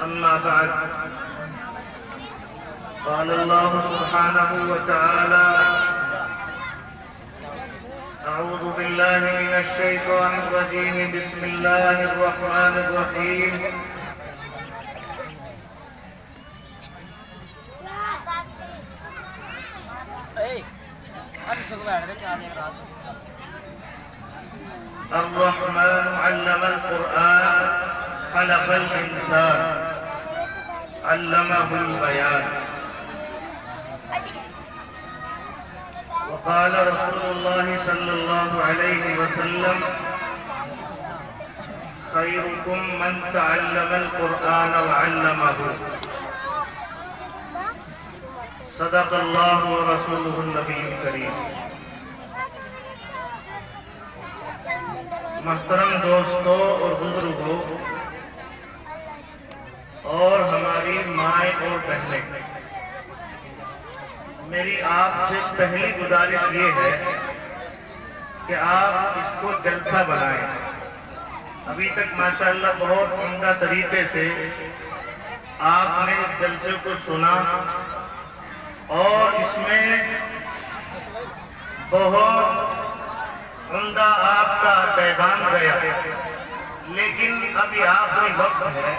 أما بعد قال الله سبحانه وتعالى أعوذ بالله من الشيطان الرجيم بسم الله الرحمن الرحيم الرحمن علم القرآن خلق الإنسان علمه البيان وقال رسول الله صلى الله عليه وسلم خيركم من تعلم القرآن وعلمه صدق الله ورسوله النبي الكريم۔ محترم دوستوں اور بزرگوں اور ہماری مائیں اور بہنیں، میری آپ سے پہلی گزارش یہ ہے کہ آپ اس کو جلسہ بنائیں۔ ابھی تک ماشاءاللہ بہت عمدہ طریقے سے آپ نے اس جلسے کو سنا اور اس میں بہت عمدہ آپ کا پیغام گیا، لیکن ابھی آخری وقت ہے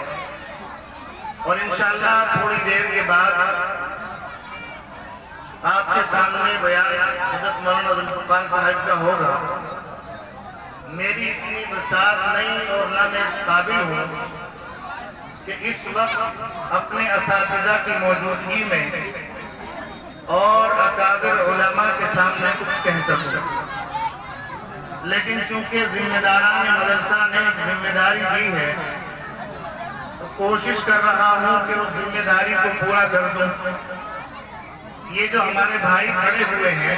اور انشاءاللہ تھوڑی دیر کے بعد آپ کے سامنے بیان حضرت مولانا عبدالفرقان صاحب کا ہوگا۔ میری اتنی بساط نہیں اور نہ میں اس قابل ہوں کہ اس وقت اپنے اساتذہ کی موجودگی میں اور اکابر علماء کے سامنے کچھ کہہ سکوں، لیکن چونکہ ذمہ داران مدرسہ نے ذمہ داری دی ہے تو کوشش کر رہا ہوں کہ اس ذمہ داری کو پورا کر دوں۔ یہ جو ہمارے بھائی کھڑے ہوئے ہیں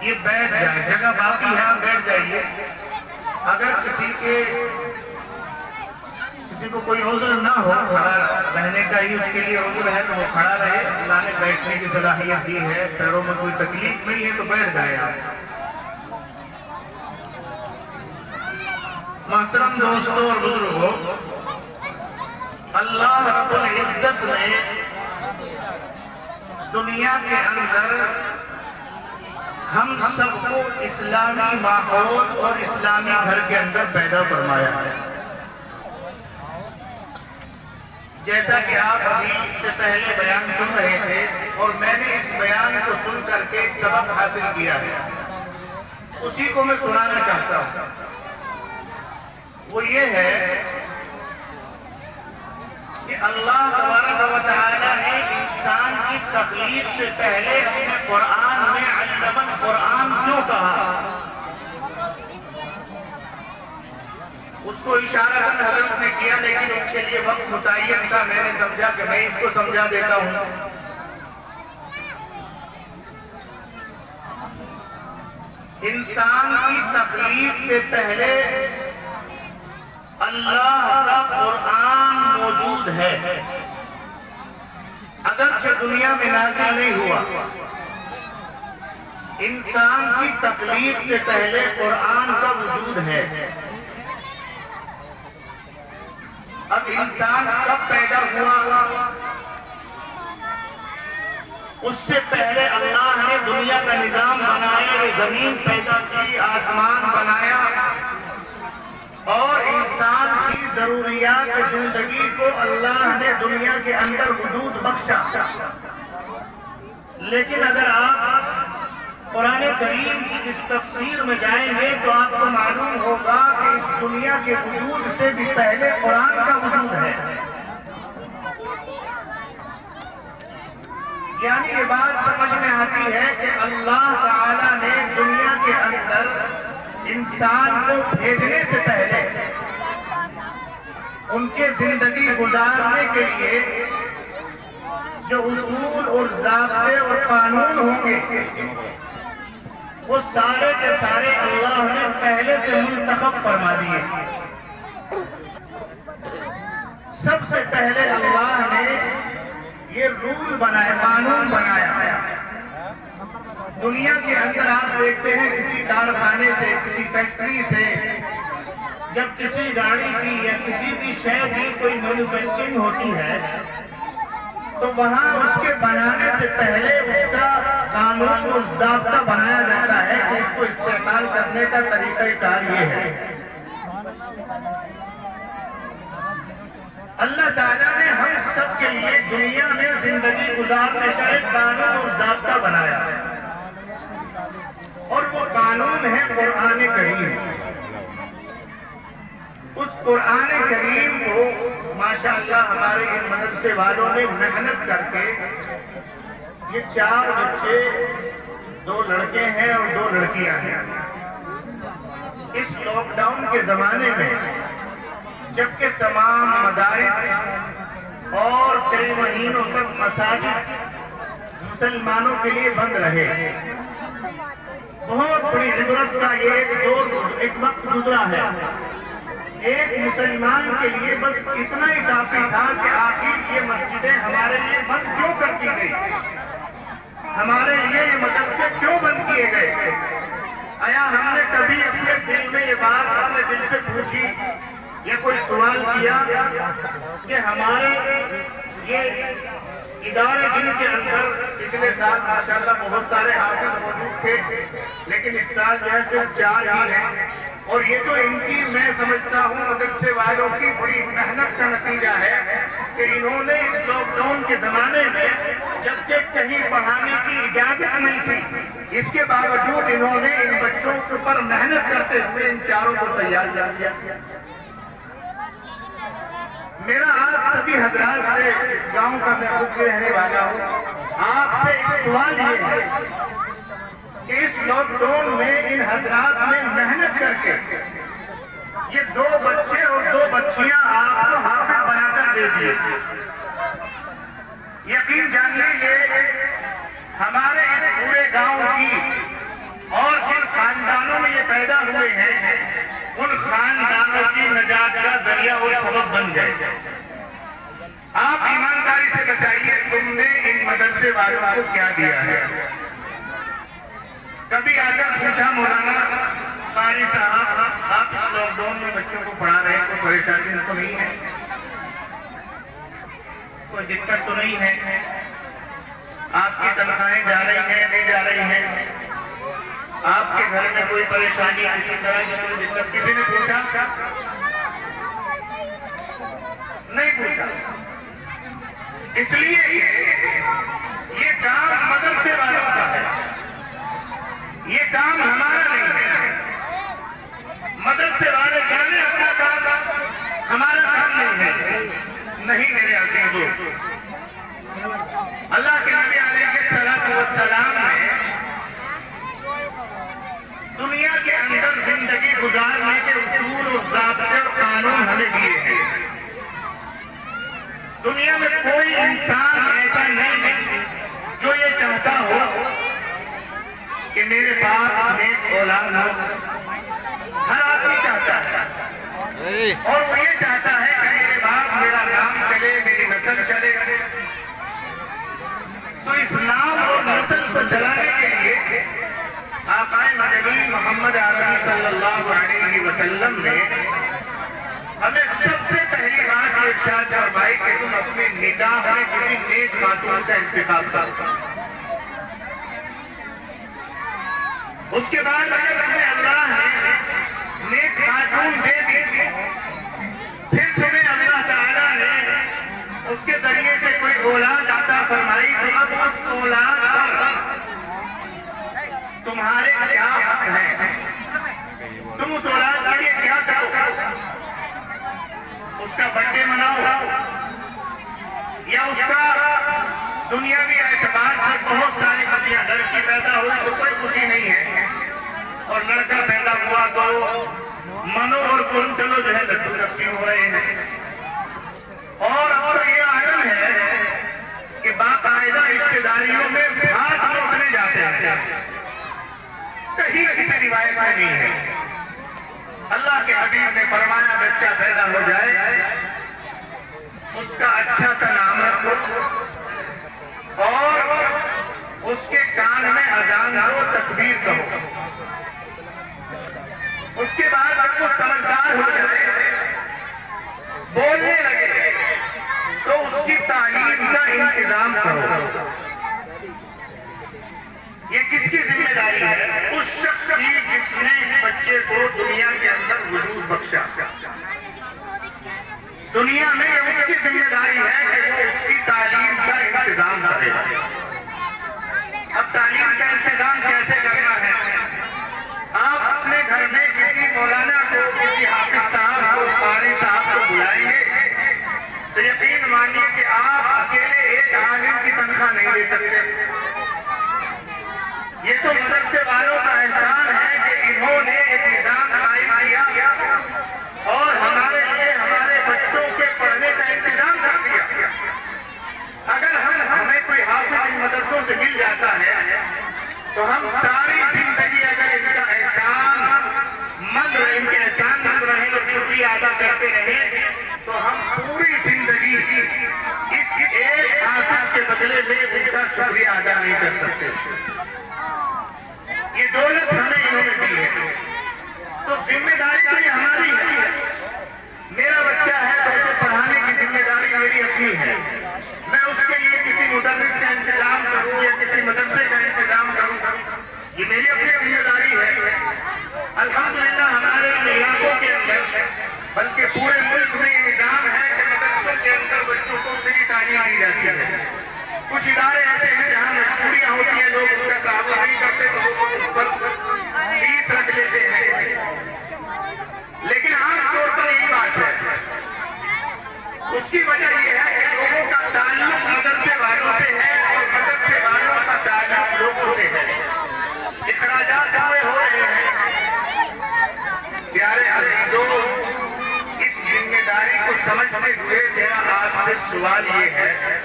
یہ بیٹھ جائیں، جگہ باقی ہے بیٹھ جائیے۔ اگر کسی کو کوئی عذر نہ ہو کھڑا رہنے کا ہی اس کے لیے عذر ہے تو وہ کھڑا رہے، اللہ نے بیٹھنے کی صلاحیت دی ہے، پیروں میں کوئی تکلیف نہیں ہے تو بیٹھ جائے آپ۔ محترم دوستوں اور بزرگوں، اللہ رب العزت نے دنیا کے اندر ہم سب کو اسلامی ماحول اور اسلامی گھر کے اندر پیدا فرمایا ہے۔ جیسا کہ آپ ابھی اس سے پہلے بیان سن رہے تھے اور میں نے اس بیان کو سن کر کے ایک سبق حاصل کیا ہے، اسی کو میں سنانا چاہتا ہوں۔ وہ یہ ہے کہ اللہ تبارک و تعالی نے انسان کی تخلیق سے پہلے اپنے قرآن میں علم القرآن کیوں کہا؟ اس کو اشارہ حضرت نے کیا، لیکن ان کے لیے وقت متعین تھا، میں نے سمجھا کہ میں اس کو سمجھا دیتا ہوں۔ انسان کی تخلیق سے پہلے اللہ کا قرآن موجود ہے، اگرچہ دنیا میں نازل نہیں ہوا۔ انسان کی تخلیق سے پہلے قرآن کا وجود ہے۔ اب انسان کب پیدا ہوا؟ اس سے پہلے اللہ نے دنیا کا نظام بنایا، زمین پیدا کی، آسمان بنایا اور انسان کی ضروریات زندگی کو اللہ نے دنیا کے اندر وجود بخشا۔ لیکن اگر آپ قرآن کریم کی اس تفسیر میں جائیں گے تو آپ کو معلوم ہوگا کہ اس دنیا کے وجود سے بھی پہلے قرآن کا وجود ہے۔ یعنی یہ بات سمجھ میں آتی ہے کہ اللہ تعالی نے دنیا کے اندر انسان کو بھیجنے سے پہلے ان کے زندگی گزارنے کے لیے جو اصول اور ضابطے اور قانون ہوں گے وہ سارے کے سارے اللہ نے پہلے سے منتخب فرما دیے۔ سب سے پہلے اللہ نے یہ رول بنایا، قانون بنایا۔ دنیا کے اندر آپ دیکھتے ہیں کسی کارخانے سے، کسی فیکٹری سے جب کسی گاڑی کی یا کسی بھی شے کی کوئی مینوفیکچرنگ ہوتی ہے تو وہاں اس کے بنانے سے پہلے اس کا قانون اور ضابطہ بنایا جاتا ہے کہ اس کو استعمال کرنے کا طریقہ کار یہ ہے۔ اللہ تعالیٰ نے ہم سب کے لیے دنیا میں زندگی گزارنے کا ایک قانون اور ضابطہ بنایا ہے، اور وہ قانون ہے قرآن کریم۔ اس قرآن کریم کو ماشاءاللہ ہمارے ان مدرسے والوں نے محنت کر کے، یہ 4 بچے، 2 لڑکے ہیں اور 2 لڑکیاں ہیں، اس لاک ڈاؤن کے زمانے میں جبکہ تمام مدارس اور کئی مہینوں تک مساجد مسلمانوں کے لیے بند رہے، بہت بڑی عبرت کا یہ ایک وقت گزرا ہے۔ ایک مسلمان کے لیے بس اتنا ہی کافی تھا کہ آخر یہ مسجدیں ہمارے لیے بند کیوں کر دی گئی، ہمارے لیے یہ مدرسے کیوں بند کیے گئے؟ آیا ہم نے کبھی اپنے دل میں یہ بات اپنے دل سے پوچھی یا کوئی سوال کیا کہ ہمارے یہ ادارے جن کے اندر پچھلے سال ماشاءاللہ بہت سارے حافظ موجود تھے، لیکن اس سال جو ہے صرف 4 ہی ہیں، اور یہ تو ان کی میں سمجھتا ہوں مدرسے والوں کی بڑی محنت کا نتیجہ ہے کہ انہوں نے اس لاک ڈاؤن کے زمانے میں جبکہ کہیں پڑھانے کی اجازت نہیں تھی، اس کے باوجود انہوں نے ان بچوں کے اوپر محنت کرتے ہوئے ان 4 کو تیار کر دیا۔ میرا آپ سبھی حضرات سے، اس گاؤں کا میں خود بھی رہنے والا ہوں، آپ سے ایک سوال یہ ہے کہ اس لاک ڈاؤن میں ان حضرات نے محنت کر کے یہ 2 بچے اور 2 بچیاں آپ کو حافظ بنا کر دے دیے۔ یقین جانیے یہ ہمارے اس پورے گاؤں کی اور جن خاندانوں میں یہ پیدا ہوئے ہیں ان خاندانوں کی نجات کا ذریعہ اور سبب بن گئے۔ آپ ایمانداری سے بتائیے تم نے ان مدرسے والوں کو کیا دیا ہے؟ کبھی آ کر پوچھا مولانا قاری صاحب آپ اس لاک ڈاؤن میں بچوں کو پڑھا رہے ہیں، کوئی پریشانی تو نہیں ہے، کوئی دقت تو نہیں ہے، آپ کی تنخواہیں جا رہی ہیں نہیں جا رہی ہیں، آپ کے گھر میں کوئی پریشانی کسی طرح کی کوئی دقت؟ کسی نے پوچھا؟ نہیں پوچھا۔ اس لیے یہ کام مدرسے والوں کا ہے، یہ کام ہمارا نہیں ہے۔ مدرسے والے جانے اپنا کام، ہمارا کام نہیں ہے۔ نہیں میرے عزیزو، اللہ کے نبی علیہ السلام نے دنیا کے اندر زندگی گزارنے کے اصول اور ضابطے اور قانون ہمیں دیے ہیں۔ دنیا میں کوئی انسان ایسا نہیں ہے جو یہ چاہتا ہو کہ میرے پاس نیک اولاد ہو، ہر آدمی چاہتا ہے، اور وہ یہ چاہتا ہے کہ میرے بعد میرا نام چلے، میری نسل چلے۔ تو اس نام اور نسل کو چلانے کے لیے آقا مدنی محمد عربی صلی اللہ علیہ وسلم نے ہمیں سب سے پہلی بات ارشاد فرمائی کہ تم اپنے نکاح میں کسی نیک خاتون کا انتخاب کرو۔ اس کے بعد اگر تمہیں اللہ نے نیک خاتون دے دی، پھر تمہیں اللہ تعالیٰ نے اس کے ذریعے سے کوئی اولاد عطا فرمائی، تو اب اس اولاد پر تمہارے کیا حق ہے؟ تم اس اولاد کے لیے کیا کرو؟ اس کا برتھ ڈے مناؤ یا اس کا دنیاوی اعتبار سے بہت ساری خوشیاں، لڑکی پیدا ہوئی تو کوئی خوشی نہیں ہے، اور لڑکا پیدا ہوا تو منو اور کنٹلو جو ہے لڈو تقسیم ہو رہے ہیں۔ اور اب تو یہ عالم ہے کہ باقاعدہ رشتہ داریوں میں ہاتھ روکنے جاتے ہیں، کہیں کسی روایت میں نہیں ہے۔ اللہ کے حبیب نے فرمایا بچہ پیدا ہو جائے اس کا اچھا سا نام رکھو، اور اس کے کان میں اذان دو، تکبیر کہو۔ اس کے بعد جب وہ سمجھدار ہو جائے بولنے لگے تو اس کی تعلیم کا انتظام کرو. یہ کس کی ذمہ داری ہے؟ اس شخص کی جس نے اس بچے کو دنیا کے اندر وجود بخشا. دنیا میں اس کی ذمہ داری ہے کہ وہ اس کی تعلیم کا انتظام کرے. اب تعلیم کا انتظام کیسے کرنا ہے؟ آپ اپنے گھر میں کسی مولانا کو، کسی حافظ صاحب کو، قاری صاحب کو بلائیں گے تو یقین مانیے کہ آپ اکیلے ایک عالم کی تنخواہ نہیں دے سکتے. یہ تو مدرسے والوں کا احسان ہے کہ انہوں نے ایک نظام قائم کیا اور ہمارے لیے ہمارے بچوں کے پڑھنے کا انتظام کر دیا. اگر ہمیں کوئی حافظ ان مدرسوں سے مل جاتا ہے تو ہم ساری زندگی اگر ان کا احسان مند رہے، ان کے احسان مند رہے اور شکریہ ادا کرتے رہے تو ہم پوری زندگی اس ایک حافظ کے بدلے میں ان کا شکریہ ادا نہیں کر سکتے. یہ دولت ہمیں انہوں نے دی ہے تو ذمہ داری تو یہ ہماری ہے. میرا بچہ ہے تو اسے پڑھانے کی ذمہ داری میری اپنی ہے. میں اس کے لیے کسی مدرس کا انتظام کروں یا کسی مدرسے کا انتظام کروں، یہ میری اپنی ذمہ داری ہے. الحمدللہ ہمارے علاقوں کے اندر بلکہ پورے ملک میں یہ نظام ہے کہ مدرسوں کے اندر بچوں کو فری تعلیم دی جاتی ہے. کچھ ادارے ایسے ہیں جہاں مجبوریاں ہوتی ہیں، لوگ ان کا تعاون نہیں کرتے تو بس فیس رکھ لیتے ہیں. لیکن عام طور پر یہی بات ہے. اس کی وجہ یہ ہے کہ لوگوں کا تعلق مدرسے والوں سے ہے اور مدرسے والوں کا تعلق لوگوں سے ہے. اخراجات ہوئے ہو رہے ہیں. پیارے عزیزو، اس ذمہ داری کو سمجھتے ہوئے میرا آپ سے سوال یہ ہے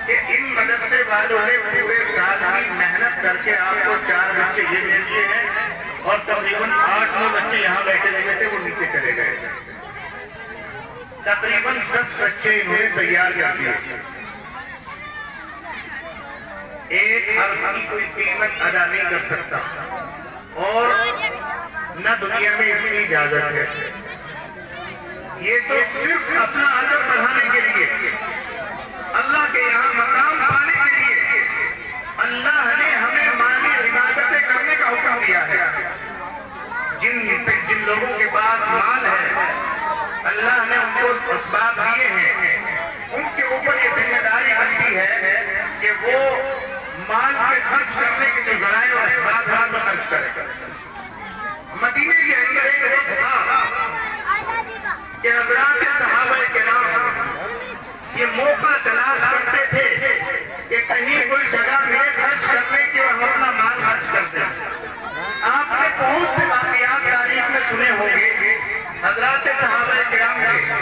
کہ ان مدرسے والوں نے پورے سال کی محنت کر کے آپ کو 4 بچے یہ دے دیے ہیں اور تقریباً 8-9 بچے یہاں بیٹھے ہوئے تھے وہ نیچے چلے گئے. تقریباً 10 بچے انہوں نے تیار کر دیے. ایک حرف کی کوئی قیمت ادا نہیں کر سکتا اور نہ دنیا میں اس کی اجازت ہے. یہ تو صرف اپنا اجر بڑھانے کے لیے، اللہ کے یہاں مقام پانے کے لیے اللہ نے ہمیں مالی عبادتیں کرنے کا حکم دیا ہے. جن لوگوں کے پاس مال ہے اللہ نے ان کو اسباب دیے ہیں، ان کے اوپر یہ ذمہ داری بنتی ہے کہ وہ مال پہ خرچ کرنے کے جو ذرائع اور اسباب ہیں وہ خرچ کریں. مدینے کے اندر ایک وقت تھا کہ حضرات صحابہ کرام یہ موقع تلاش کرتے تھے کہ کہیں کوئی جگہ ملے خرچ کرنے کی اور ہم اپنا مال خرچ کرتے ہیں. آپ نے بہت سے واقعات تاریخ میں سنے ہوں گے حضرات صحابہ کرام کے.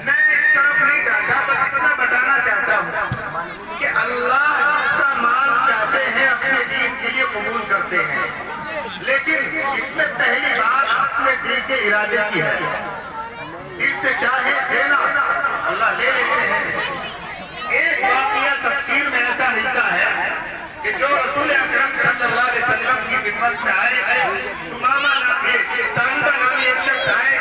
میں اس طرف نہیں جاتا، بس اتنا بتانا چاہتا ہوں کہ اللہ جس کا مال چاہتے ہیں اپنے دین کے لیے قبول کرتے ہیں، لیکن اس میں پہلی بات اپنے دل کے ارادے کی ہے. دل سے چاہے دینا اللہ لے لیتے ہیں. ایک واقعہ تفسیر میں ایسا ملتا ہے کہ جو رسول اکرم صلی اللہ علیہ وسلم کی خدمت میں آئے، سمامہ نام سالبہ نامی ایک شخص آئے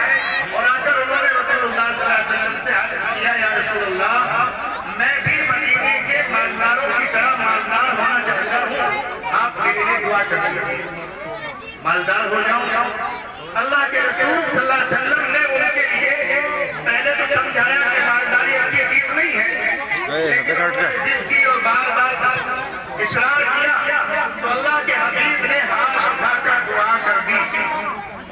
اور آ کر انہوں نے رسول اللہ صلی اللہ علیہ وسلم سے عرض کیا، یا رسول اللہ میں بھی مدینے کے مالداروں کی طرح مالدار ہونا چاہتا ہوں، آپ میرے لیے دعا کریں، مالدار ہو جاؤں. اللہ کے رسول صلی اللہ علیہ وسلم نے ان کے لیے پہلے تو سمجھایا کہ مالداری اچھی چیز نہیں ہے، زندگی اور بار بار اصرار کیا تو اللہ کے حبیب نے ہاتھ اٹھا کر دعا کر دی،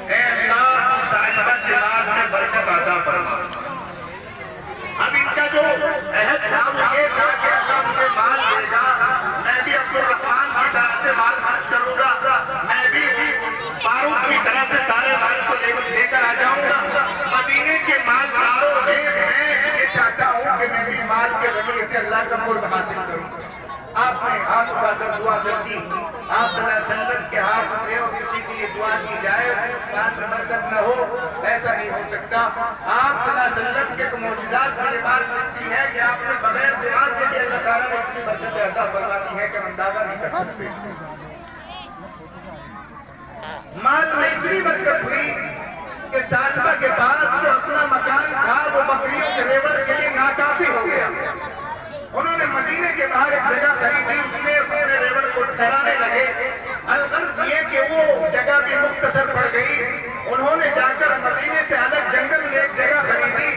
اے اللہ صاحبہ جلال میں برکت عطا فرما. اب ان کا جو عہد تھا وہ یہ تھا کہ اللہ مجھے مال دے گا، میں بھی عبد الرحمن کی طرح سے مال خرچ کروں گا، میں بھی فاروق کی طرح سے سارے مال کو لے کر آ جاؤں گا. مدینے کے مالداروں میں یہ چاہتا ہوں کہ میں بھی مال کے ذریعے سے اللہ کا قرب حاصل کروں. آپ نے ہاتھ اٹھا کر دعا کر دی. آپ صلی اللہ علیہ وسلم کے ہاتھ اٹھے اور کسی کے لیے دعا کی جائے اس بات میں برکت نہ ہو، ایسا نہیں ہو سکتا. آپ صلی اللہ علیہ وسلم کے تو معجزات کی بات کرتی ہے کہ آپ نے بغیر دعا کے لیے اللہ تعالیٰ نے اتنی برکت عطا فرماتی ہے کہ ہم اندازہ نہیں کر سکتے. مال میں اتنی برکت ہوئی کہ سالبہ کے پاس جو اپنا مکان تھا وہ بکریوں کے ریوڑ کے لیے ناکافی ہو گیا. انہوں نے مدینے کے باہر ایک جگہ خریدی, اس میں اپنے ریوڑ کو ٹھہرانے لگے. الغرض یہ کہ وہ جگہ بھی مختصر پڑ گئی. انہوں نے جا کر مدینے سے الگ جنگل میں ایک جگہ خریدی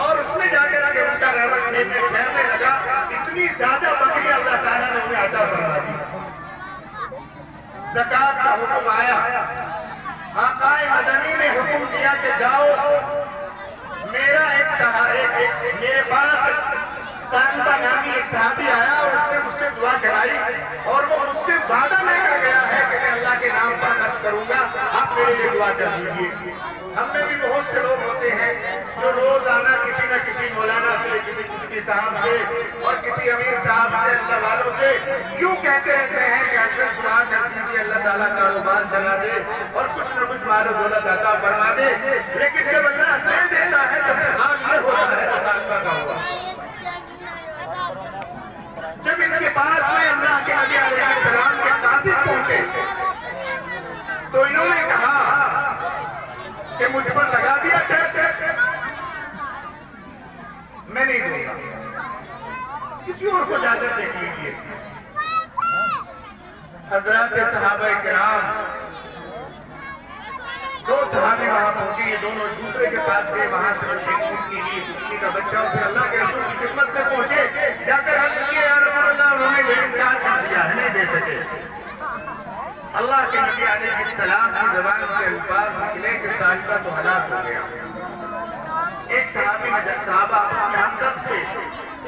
اور اس میں جا کر ان کا ریوڑ ٹھہرنے لگا. اتنی زیادہ بکریاں اللہ تعالیٰ نے انہیں عطا فرما دی. زکات کا حکم آیا. آقا مدنی نے حکم دیا کہ جاؤ, میرا میرے پاس سالبہ نامی ایک صحابی آیا اور اس نے مجھ سے دعا کرائی اور وہ مجھ سے وعدہ لے کر گیا ہے کہ میں اللہ کے نام پر خرچ کروں گا, آپ میرے لیے دعا کر دیجیے. ہم میں بھی بہت سے لوگ ہوتے ہیں جو روزانہ کسی نہ کسی مولانا سے, کسی مفتی صاحب سے اور کسی امیر صاحب سے, اللہ والوں سے یوں کہتے رہتے ہیں کہ حضرت دعا کر دیجیے اللہ تعالیٰ کاروبار چلا دے اور کچھ نہ کچھ مال و دولت عطا فرما دے. لیکن جب اللہ دے دیتا ہے تو پھر حال یہ ہوتا ہے تو سالبہ کا ہوا. جب ان کے پاس میں اللہ کے نبی علیہ السلام کے قاصد پہنچے تو انہوں نے کہا کہ مجھ پر لگا دیا ٹیکس, میں نہیں دوں گا, کسی اور کو جا کر دیکھ لیجیے. حضرات صحابہ کرام, دو صحابی وہاں پہنچے, یہ دونوں دوسرے کے پاس گئے, وہاں سے ان کا بچہ اور پھر اللہ کے رسول کی خدمت میں پہنچے. جا کر عرض کیا یا رسول اللہ, انہوں نے یہ انکار کر دیا ہے, نہیں دے سکے. اللہ کے نبی علیہ السلام کی زبان سے الفاظ نکلے کہ سالبہ تو ہلاک ہو گیا. ایک صحابہ آپس میں ہمدرد تھے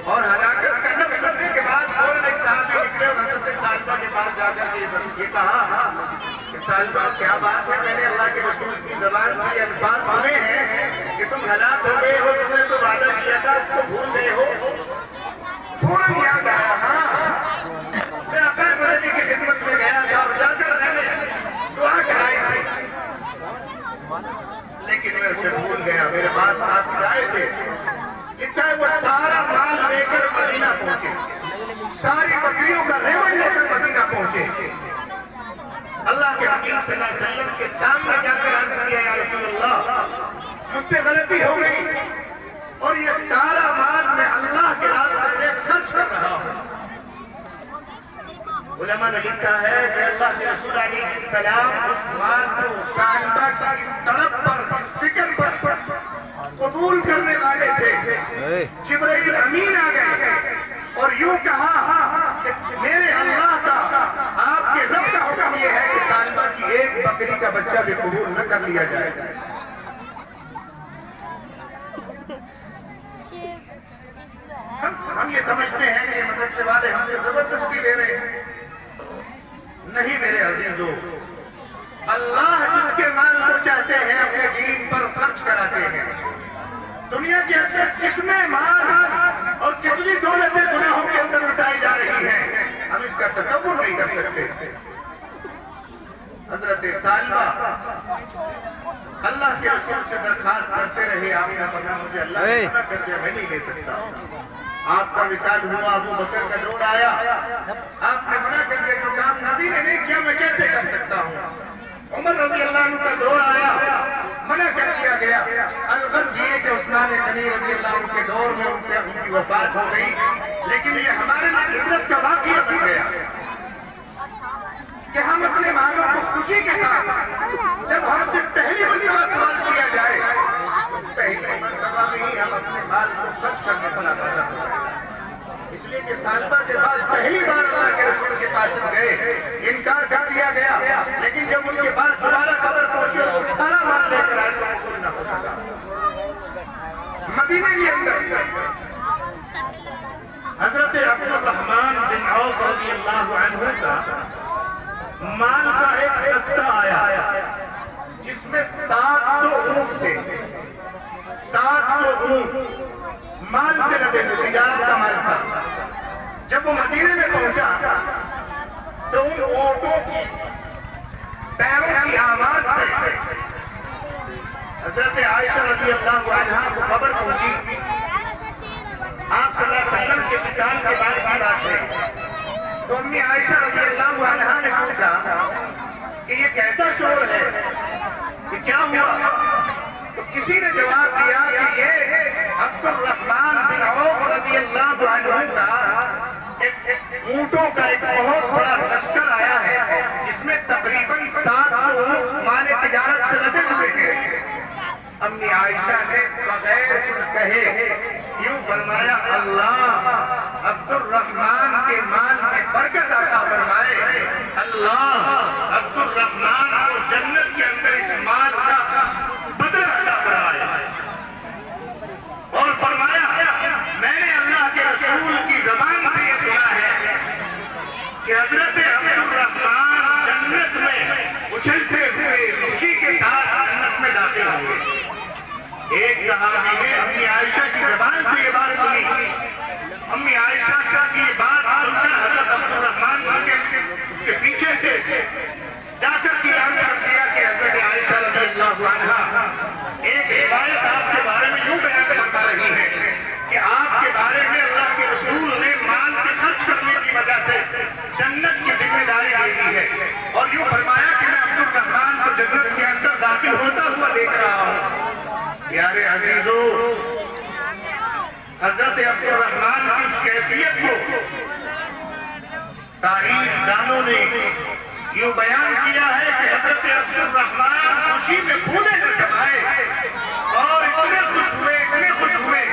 اور ہلاکت کا لفظ سننے کے بعد فوراً ایک صحابی نکلے اور حضرت سالبہ کے پاس جا کر یہ کہا کہ سالبہ کیا بات ہے, میں نے اللہ کے رسول کی زبان سے یہ الفاظ سنے ہیں کہ تم ہلاک ہو گئے ہو, تم نے تو وعدہ کیا تھا, اس کو بھول گئے ہو. فوراً یاد آیا, ہاں میں آقا مدنی کی خدمت میں گیا تھا اور جا کر میں نے دعا کرائی تھی, لیکن میں اسے بھول گیا. میرے پاس قاصد آئے تھے, اتنا وہ سارا مال لے کر مدینہ پہنچے, ساری بکریوں کا ریوڑ لے کر مدینہ پہنچے. اللہ کے حبیب صلی اللہ علیہ وسلم کے سامنے جا کر عرض کیا یا رسول اللہ, مجھ سے غلطی ہو گئی اور یہ سارا مال میں اللہ کے راستے میں خرچ کر رہا ہوں. علماء نے لکھا ہے کہ اللہ کے رسول علیہ السلام اس مال کو سالبہ کی اس طلب پر, اس فکر پر قبول کرنے والے تھے. جبرائیل امین آ گئے اور یوں کہا کہ میرے اللہ کا, آپ کے رب کا حکم یہ ہے کہ سالبہ کی ایک بکری کا بچہ بھی قبول نہ کر لیا جائے. ہم یہ سمجھتے ہیں کہ مدرسے والے ہم سے زبردستی لے رہے ہیں. نہیں میرے عزیزو, اللہ جس کے مال کو چاہتے ہیں اپنے دین پر خرچ کراتے ہیں. دنیا کے اندر کتنے مال اور کتنی دولتیں گناہوں کے اندر لٹائی جا رہی ہیں, ہم اس کا تصور نہیں کر سکتے. حضرت سالبہ اللہ کے رسول سے درخواست کرتے رہے, آپ نے فرمایا مجھے اللہ نے منع کر دیا, میں نہیں لے سکتا. آپ کا مثال ہوا, ابو بکر کا دور آیا, آپ نے منع کر دیا, جو کام نبی نے نہیں کیا میں کیسے کر سکتا ہوں. عمر رضی اللہ عنہ کا دور آیا, منع کر دیا گیا. الغرض یہ کہ عثمان غنی رضی اللہ عنہ کے دور میں ان کی وفات ہو گئی, لیکن یہ ہمارے لیے عبرت کا واقعہ بن گیا کہ ہم اپنے مالوں کو خوشی کے ساتھ, جب ہم سے پہلی مرتبہ سوال کیا جائے, پہلی مرتبہ میں ہی ہم اپنے مال کو خرچ کرنے پر آگاہ کریں. اس لیے کہ سالبہ کے پاس پہلی بار اللہ کے رسول کے پاس گئے, انکار کر دیا گیا, لیکن جب ان کے پاس دوبارہ خبر پہنچی اور وہ سارا مال لے کر آئے تو قبول نہ ہو سکا. مدینے کے اندر حضرت عبد الرحمن بن عوف رضی اللہ عنہ کا مال کا ایک دستہ آیا جس میں 700 اونٹ تھے. 700 اونٹ مال سے لدے ہوئے, تجارت کا مال تھا. جب وہ مدینے میں پہنچا تو ان اونٹوں کی پیروں کی آواز سے حضرت عائشہ رضی اللہ عنہا کو خبر پہنچی. آپ صلی اللہ علیہ وسلم کے وصال کے بعد کی بات ہے تو امی عائشہ رضی اللہ عنہا نے پوچھا کہ یہ کیسا شور ہے, کہ کیا ہوا؟ عبد الرحمن بن عوف رضی اللہ عنہ کا اونٹوں کا ایک بہت بڑا لشکر آیا ہے جس میں تقریباً 700 مال تجارت سے لدے ہوئے ہیں. امی عائشہ نے بغیر کچھ کہے یوں فرمایا اللہ عبد الرحمن کے مال میں برکت عطا فرمائے, اللہ عبد الرحمن کو جنت کے اندر اس مال کا بدلہ عطا فرمائے. اور فرمایا میں نے اللہ کے رسول کی زبان سے یہ سنا ہے کہ حضرت عبد الرحمن جنت میں اچھلتے ہوئے خوشی کے ساتھ جنت میں داخل ہوئے. ایک صحابی نے امی عائشہ کی زبان سے یہ بات سنی. امی عائشہ کی یہ بات سن کر حضرت عبد الرحمن اس کے پیچھے تھے, جا کر کے عرض کر دیا کہ حضرت عائشہ رضی اللہ عنہا ایک روایت آپ کے بارے میں یوں بیان کرتا رہی ہے کہ آپ کے بارے میں اللہ کے رسول نے مال کے خرچ کرنے کی وجہ سے جنت کی ذمہ داری دے دی ہے, اور یوں فرمایا کہ میں عبد الرحمن کو جنت کے اندر داخل ہوتا ہوا دیکھ رہا ہوں. پیارے عزیزو, حضرت عبد الرحمن کی اس کیفیت کو تاریخ دانوں نے یوں بیان کیا ہے کہ حضرت عبد الرحمن خوشی میں پھولے نہ سمائے اور اتنے خوش ہوئے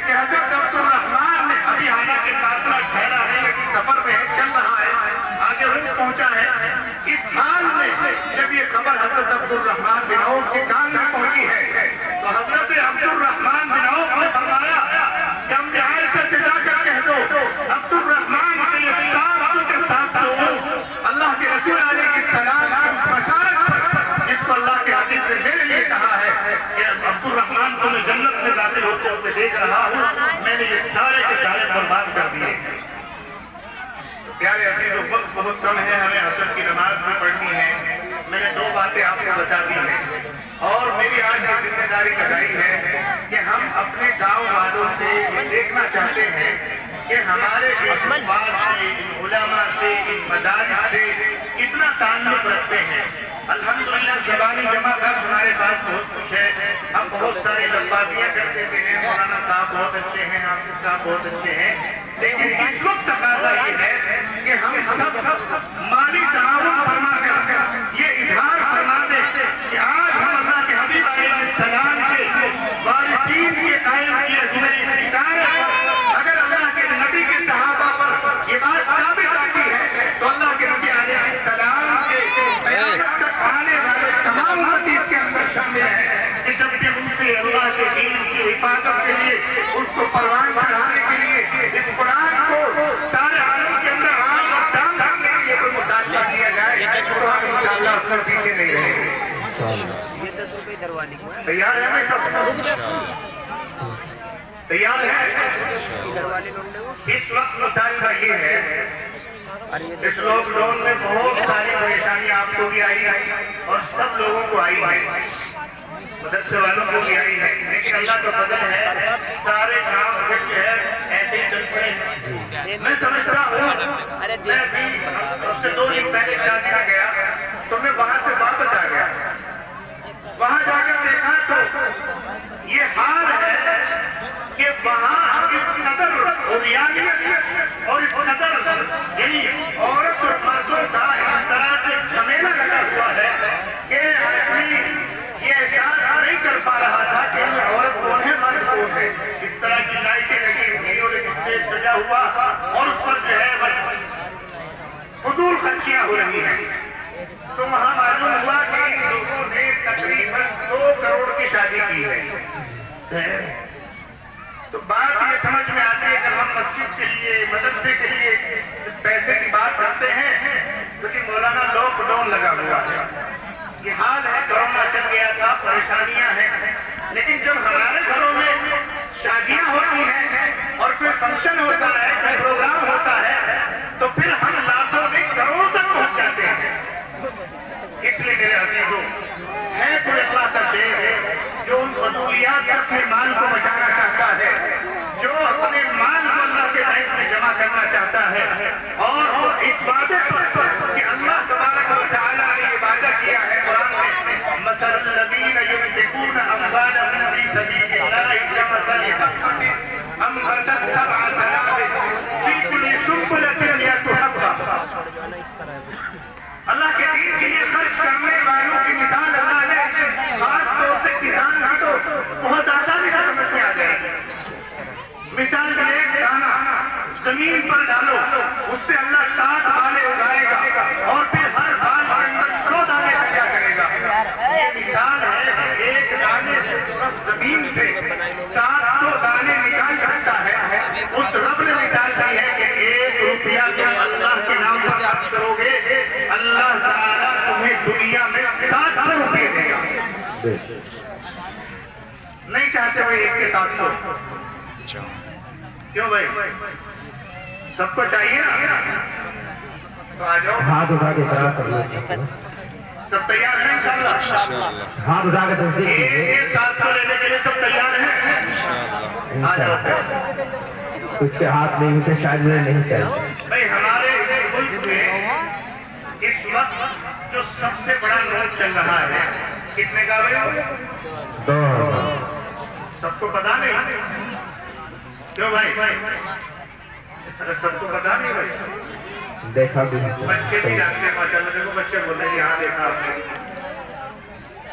کہ حضرت عبد الرحمن نے ابھی حالانکہ قافلہ ٹھہرا ہے لیکن سفر میں چل رہا ہے, آگے وہ پہنچا ہے. اس حال میں جب یہ خبر حضرت عبد الرحمن بن عوف کے کان میں پہنچی ہے تو حضرت عبد الرحمن بن عوف نے فرمایا کہ امی عائشہ سے جا کر کہہ دو عبد الرحمن کے یہ 700 کے 700 اللہ کے رسول علیہ السلام کی اس بشارت پر جس کو اللہ کے حبیب نے میرے لیے کہا ہے کہ عبد الرحمن کو میں جنت میں داخل ہوتے ہوئے دیکھ رہا ہوں, میں نے یہ سارے کے سارے برباد کر دیے. پیارے عزیزو, وقت بہت کم ہے, ہمیں عصر کی نماز بھی پڑھنی ہے. میں نے 2 باتیں آپ کو بتا دی ہیں اور میری آج یہ ذمہ داری لگائی ہے کہ ہم اپنے گاؤں والوں سے یہ دیکھنا چاہتے ہیں کہ ہمارے اخبار سے, علماء سے, مدارس سے کتنا تعلق رکھتے ہیں. الحمدللہ زبانی جمع کر ہمارے پاس بہت کچھ ہے, ہم بہت ساری لفاظیاں کر دیتے ہیں, مولانا صاحب بہت اچھے ہیں, حافظ صاحب بہت اچھے ہیں, لیکن اس وقت تقاضا یہ ہے کہ ہم سب مالی تعاون فرما کر یہ اظہار فرما دیں کہ آج ہم اللہ کے حبیب علیہ السلام کے وارثین کے قائم کیے ہوئے اس ادارے پر اگر اللہ کے نبی کے صحابہ پر یہ بات ثابت آتی ہے تو اللہ کے نبی علیہ السلام کے قیامت تک آنے والے تمام امتی اس کے اندر شامل ہیں کہ جب کہ ان سے اللہ کے دین کی حفاظت کے لیے, اس کو پروان چڑھانے کے لیے, اس قرآن کو سارے عالم کے اندر عام اور دام کرنے کے لیے کوئی مطالبہ کیا جائے تو ہم انشاءاللہ اس میں پیچھے نہیں رہیں گے. تیار ہے میں سب تیار ہے. اس وقت مطالبہ یہ ہے, اس لاک ڈاؤن میں بہت ساری پریشانی آپ کو بھی آئی اور سب لوگوں کو آئی ہے, مدرسے والوں کو بھی آئی ہے, لیکن اللہ کا فضل ہے سارے کام پھر جو ہے ایسے ہی چل پڑے ہیں. میں سمجھتا ہوں, میں ابھی اب سے 2 دن پہلے شادی میں گیا تو میں وہاں سے واپس آ گیا. وہاں جا کر دیکھا تو یہ حال ہے کہ وہاں اس قدر اوریانیت اور اس قدر یعنی عورت اور مردوں کا اس طرح سے جھمیلا لگا ہوا ہے کہ آدمی یہ احساس نہیں کر پا رہا تھا کہ عورت کون ہے, مرد کون ہے. اس طرح کی لائٹیں لگی ہوئی اور ایک اسٹیج سجا ہوا اور اس پر جو ہے بس فضول خرچیاں ہو رہی ہیں. تو وہاں معلوم ہوا کہ ان لوگوں نے تقریباً 2 کروڑ کی شادی کی ہے. تو بات یہ سمجھ میں آتی ہے جب ہم مسجد کے لیے, مدرسے کے لیے پیسے کی بات کرتے ہیں تو جی مولانا لاک ڈاؤن لگا ہوا ہے, یہ حال ہے, کرونا چل گیا تھا, پریشانیاں ہیں, لیکن جب ہمارے گھروں میں شادیاں ہوتی ہیں اور کوئی فنکشن ہوتا ہے, کوئی پروگرام ہوتا ہے تو پھر ہم لاکھوں میں کروڑوں تک پہنچ جاتے ہیں. اس لیے میرے عزیزوں, ہے کوئی اللہ کا شیر جو ان فضولیات سے اپنے مال کو بچانا چاہتا ہے, جو اپنے مال کو اللہ کے بینک میں جمع کرنا چاہتا ہے اور اس وعدے پر کہ اللہ تبارک و تعالیٰ نے یہ وعدہ کیا ہے قرآن میں, مثل الذین ينفقون اموالهم فی سبیل اللہ کمثل أنبتت 7 سنابل في كل سنبلة 100 حبة. اللہ کے دین کے لیے خرچ کرنے والوں کی مثال اللہ نے خاص طور سے کسان بھی تو بہت آسانی سے سمجھ میں آ جائے گی. مثال کا ایک دانہ زمین پر ڈالو، اس سے اللہ 7 بالیں اگائے گا اور پھر ہر بال کے اندر 100 دانے پیدا کرے گا. یہ مثال ہے ایک دانے سے رب زمین سے 700 دانے نکال سکتا ہے. اس رب نے مثال دی ہے کہ 1 روپیہ تم اللہ کے نام پر خرچ کرو گے، اللہ تعالیٰ تمہیں دنیا میں 700 روپے دے گا. نہیں چاہتے وہ 1 کے 700؟ کیوں بھائی؟ سب کو چاہیے نا؟ تو آ جاؤ. ہاتھ اٹھا کے خراب کر لو. سب تیار ہیں انشاءاللہ؟ ہاتھ اٹھا کے تصدیق 1 کیجیے. کے 700 لینے کے لیے سب تیار ہیں؟ آ جاؤ. کچھ کے ہاتھ نہیں ہوتے شاید مجھے نہیں چاہیے. بھائی ہمارے اس ملک میں اس وقت جو سب سے بڑا نوٹ چل رہا ہے کتنے کا بھائی؟ 2,000. سب کو پتا نہیں؟ کیوں بھائی؟ ارے سب کو پتا نہیں بھائی؟ دیکھا بھی بچے بھی جانتے ہیں ماشاءاللہ. دیکھو بچے بولے جی ہاں دیکھا آپ نے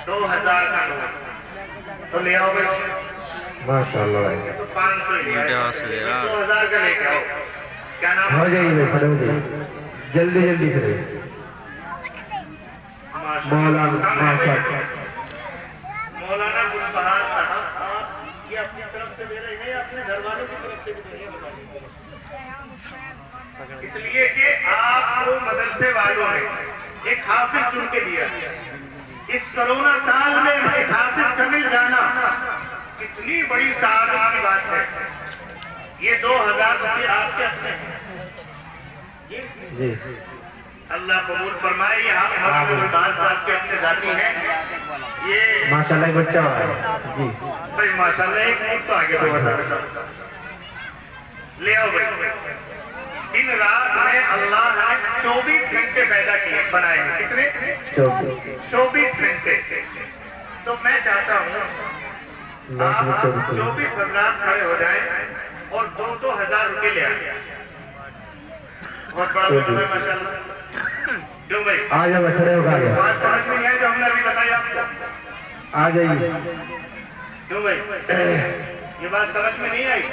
2000 کا نوٹ تو لے آؤ بھائی. ماشاءاللہ بھائی. تو 500 ہی ہے. 2000 کا لے کے آؤ. کیا نام ہو جائیے بھائی، کھڑے ہو جائیے جلدی جلدی کرے. مولانا مولانا گلبہار صاحب یہ اپنی طرف سے دے رہے ہیں یا اپنے گھر والوں کی طرف سے بھی دے رہے ہیں؟ اس لیے کہ آپ کو مدرسے والوں نے ایک حافظ چن کے دیا. اس کرونا کال میں ایک حافظ کا مل جانا کتنی بڑی سعادت کی بات ہے. یہ 2000 روپے آپ کے اپنے ہیں. جی اللہ قبول فرمائے. یہ آپ مولانا گلبہار صاحب کے اپنے ذاتی ہیں. یہ ماشاءاللہ ایک بچہ ہوا ہے. جی بھائی ماشاءاللہ ایک نوٹ تو آگے 2000 کا لے آؤ بھائی. دن رات میں اللہ نے 24 گھنٹے پیدا کیے بنائے ہیں. کتنے؟ 24 گھنٹے. تو میں چاہتا ہوں آپ 24 حضرات کھڑے ہو جائیں اور 2,000 روپے لے آئیں. بہت بڑا ہے ماشاءاللہ. کیوں بھائی؟ آ جاؤ کھڑے ہو گئے. بات سمجھ میں نہیں آئی جو ہم نے ابھی بتایا آپ کو؟ آ جائیے. کیوں بھائی؟ یہ بات سمجھ میں نہیں آئی؟